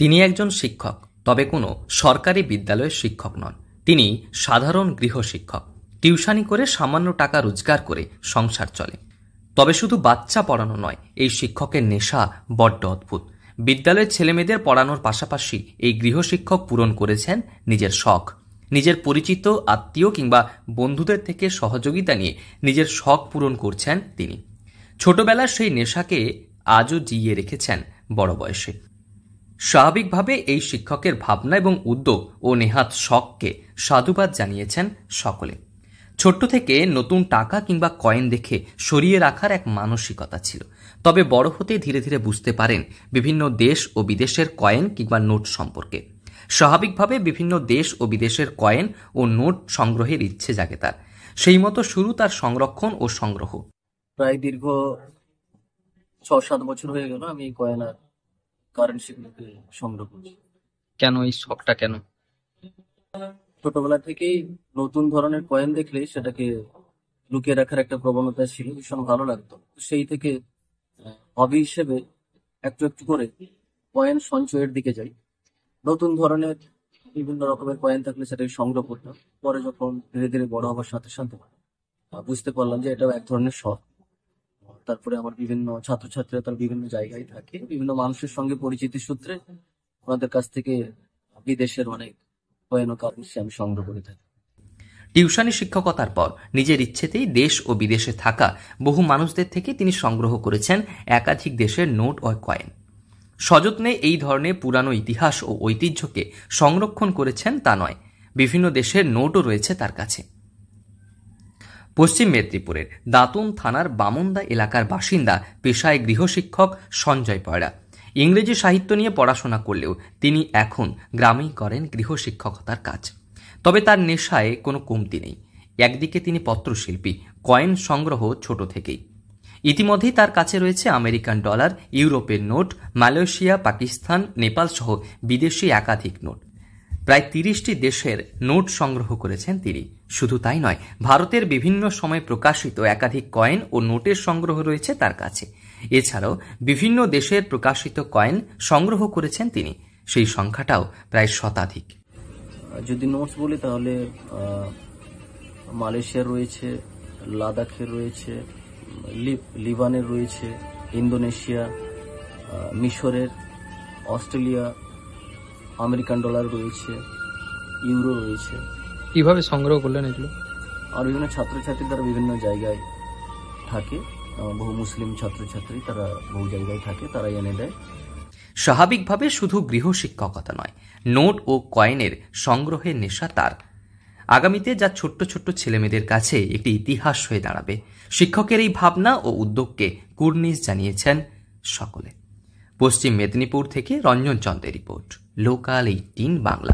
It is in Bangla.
তিনি একজন শিক্ষক, তবে কোনো সরকারি বিদ্যালয়ের শিক্ষক নন। তিনি সাধারণ গৃহশিক্ষক। টিউশনি করে সামান্য টাকা রোজগার করে সংসার চলে। তবে শুধু বাচ্চা পড়ানো নয়, এই শিক্ষকের নেশা বড্ড অদ্ভুত। বিদ্যালয়ের ছেলেমেয়েদের পড়ানোর পাশাপাশি এই গৃহশিক্ষক পূরণ করেছেন নিজের শখ। নিজের পরিচিত আত্মীয় কিংবা বন্ধুদের থেকে সহযোগিতা নিয়ে নিজের শখ পূরণ করছেন তিনি। ছোটবেলার সেই নেশাকে আজও জিইয়ে রেখেছেন বড় বয়সে। স্বাভাবিকভাবে এই শিক্ষকের ভাবনা এবং উদ্যোগ ও নেহাত শখকে সাধুবাদ জানিয়েছেন সকলে। ছোট্ট থেকে নতুন টাকা কিংবা কয়েন দেখে সরিয়ে রাখার এক মানসিকতা ছিল। তবে বড় হতে ধীরে ধীরে বুঝতে পারেন বিভিন্ন দেশ ও বিদেশের কয়েন কিংবা নোট সম্পর্কে। স্বাভাবিকভাবে বিভিন্ন দেশ ও বিদেশের কয়েন ও নোট সংগ্রহের ইচ্ছে জাগে তার। সেই মতো শুরু তার সংরক্ষণ ও সংগ্রহ। প্রায় দীর্ঘ 6-7 বছর হয়ে গেল আমি এই কয়েন আর কারেন্সিগুলোকে সংগ্রহ করছি। কেন এই শখটা কেন? ছোটবেলা থেকেই নতুন ধরনের কয়েন দেখলে সেটাকে লুকিয়ে রাখার একটা প্রবণতা ছিল, ভীষণ ভালো লাগতো। সেই থেকে হবি হিসেবে একটু একটু করে কয়েন সঞ্চয়ের দিকে যাই। নতুন ধরনের বিভিন্ন রকমের কয়েন থাকলে সেটাকে সংগ্রহ করতাম। পরে যখন ধীরে ধীরে বড় হওয়ার সাথে সাথে বুঝতে পারলাম যে এটাও এক ধরনের শখ। তারপরে আমার বিভিন্ন ছাত্রছাত্রীরা তার বিভিন্ন জায়গায় থাকে, বিভিন্ন মানুষের সঙ্গে পরিচিতি সূত্রে ওনাদের কাছ থেকে বিদেশের অনেক কয়েন ও কারেন্সি আমি সংগ্রহ করে থাকি। টিউশনি শিক্ষকতার পর নিজের ইচ্ছেতেই দেশ ও বিদেশে থাকা বহু মানুষদের থেকে তিনি সংগ্রহ করেছেন একাধিক দেশের নোট ও কয়েন। সযত্নে এই ধরনের পুরানো ইতিহাস ও ঐতিহ্যকে সংরক্ষণ করেছেন তা নয়, বিভিন্ন দেশের নোটও রয়েছে তার কাছে। পশ্চিম মেদিনীপুরের দাঁতন থানার বামনদা এলাকার বাসিন্দা পেশায় গৃহশিক্ষক সঞ্জয় পয়রা। ইংরেজি সাহিত্য নিয়ে পড়াশোনা করলেও তিনি এখন গ্রামেই করেন গৃহশিক্ষকতার কাজ। তবে তার নেশায় কোনো কমতি নেই। একদিকে তিনি পত্রশিল্পী, কয়েন সংগ্রহ ছোট থেকেই। ইতিমধ্যেই তার কাছে রয়েছে আমেরিকান ডলার, ইউরোপের নোট, মালয়েশিয়া, পাকিস্তান, নেপাল সহ বিদেশি একাধিক নোট। প্রায় 30টি দেশের নোট সংগ্রহ করেছেন তিনি। শুধু তাই নয়, ভারতের বিভিন্ন সময় প্রকাশিত একাধিক কয়েন ও নোটের সংগ্রহ রয়েছে তার কাছে। এছাড়াও বিভিন্ন দেশের প্রকাশিত কয়েন সংগ্রহ করেছেন তিনি। সেই সংখ্যাটাও প্রায় শতাধিক। যদি নোটস বলি তাহলে মালয়েশিয়ার রয়েছে, লাদাখের রয়েছে, লিবানের রয়েছে, ইন্দোনেশিয়া, মিশরের, অস্ট্রেলিয়া, আমেরিকান ডলার রয়েছে, ইউরো রয়েছে। কিভাবে সংগ্রহ করলেন এগুলো? আর বিভিন্ন ছাত্রছাত্রী তারা বিভিন্ন জায়গায় থাকে, বহু মুসলিম ছাত্রছাত্রী তারা বহু জায়গায় থাকে, তারা এনে দেয়। স্বাভাবিকভাবে শুধু গৃহশিক্ষকতা নয়, নোট ও কয়েনের সংগ্রহের নেশা তার। আগামীতে যা ছোট্ট ছোট্ট ছেলেমেয়েদের কাছে একটি ইতিহাস হয়ে দাঁড়াবে। শিক্ষকের এই ভাবনা ও উদ্যোগকে কুর্নিশ জানিয়েছেন সকলে। পশ্চিম মেদিনীপুর থেকে রঞ্জন চন্দ্রের রিপোর্ট, লোকাল 18 বাংলা।